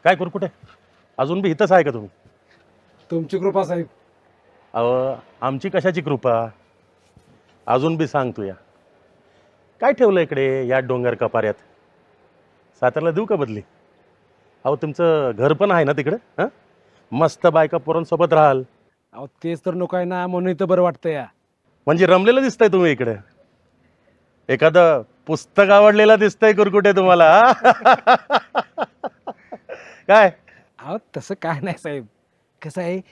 काय करू कुठे अजून बी इथंच आहे का तुम्ही? तुमची कृपा साहेब. अहो आमची कशाची कृपा, अजून बी सांग तू या काय ठेवलं इकडे या डोंगर कपाऱ्यात? सातारला देऊ का बदली? अहो तुमचं घर पण आहे ना तिकडं, हां मस्त बायका पोरांसोबत राहाल. अहो तेच तर नको आहे ना, म्हणून इथं बरं वाटतं या. म्हणजे रमलेलं दिसतंय तुम्ही इकडे, एखादं पुस्तक आवडलेलं दिसतंय कुरकुटे तुम्हाला हा? काय अहो तसं काय नाही साहेब, कसं आहे